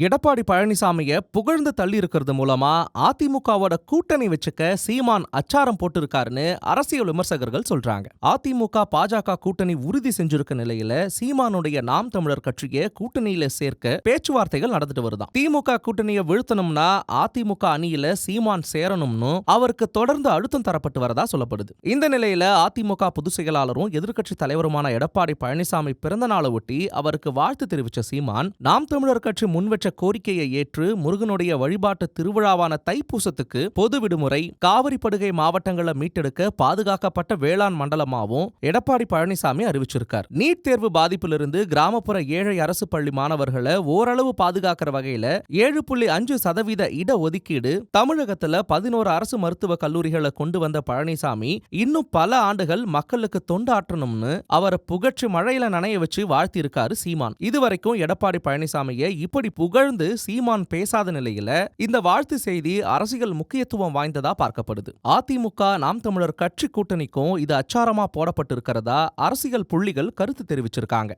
எடப்பாடி பழனிசாமிய புகழ்ந்து தள்ளி இருக்கிறது மூலமா அதிமுகவோட கூட்டணி வச்சுக்க சீமான் அச்சாரம் போட்டிருக்காருன்னு அரசியல் விமர்சகர்கள் சொல்றாங்க. அதிமுக பாஜக கூட்டணி உறுதி செஞ்சிருக்க நிலையில சீமானுடைய நாம் தமிழர் கட்சியை கூட்டணியில சேர்க்க பேச்சுவார்த்தைகள் நடந்துட்டு வருதாம். திமுக கூட்டணியை வீழ்த்தணும்னா அதிமுக அணியில சீமான் சேரணும்னு அவருக்கு தொடர்ந்து அழுத்தம் தரப்பட்டு வரதா சொல்லப்படுது. இந்த நிலையில அதிமுக பொதுச் செயலாளரும் எதிர்க்கட்சி தலைவருமான எடப்பாடி பழனிசாமி பிறந்த நாளை ஒட்டி அவருக்கு வாழ்த்து தெரிவிச்ச சீமான், நாம் தமிழர் கட்சி முன்வெற்ற கோரிக்கையை ஏற்று முருகனுடைய வழிபாட்டு திருவிழாவான தைப்பூசத்துக்கு பொது விடுமுறை, காவிரி படுகை மாவட்டங்களை மீட்டெடுக்க பாதுகாக்கப்பட்ட வேளாண் மண்டலமாவும் எடப்பாடி பழனிசாமி அறிவிச்சிருக்கார். நீட் தேர்வு பாதிப்பிலிருந்து கிராமப்புற ஏழை அரசு பள்ளி மாணவர்களை ஓரளவு பாதுகாக்கிற வகையில 7.5% இட ஒதுக்கீடு, தமிழகத்துல 11 அரசு மருத்துவக் கல்லூரிகளை கொண்டு வந்த பழனிசாமி இன்னும் பல ஆண்டுகள் மக்களுக்கு தொண்டாற்றணும்னு அவரை புகழ்ச்சி மழையில நனைய வச்சு வாழ்த்திருக்காரு சீமான். இதுவரைக்கும் எடப்பாடி பழனிசாமியை இப்படி புகழ்ந்து சீமான் பேசாத நிலையில இந்த வாழ்த்து செய்தி அரசியல் முக்கியத்துவம் வாய்ந்ததா பார்க்கப்படுது. அதிமுக நாம் தமிழர் கட்சி கூட்டணிக்கும் இது அச்சாரமா போடப்பட்டிருக்கிறதா அரசியல் புள்ளிகள் கருத்து தெரிவிச்சிருக்காங்க.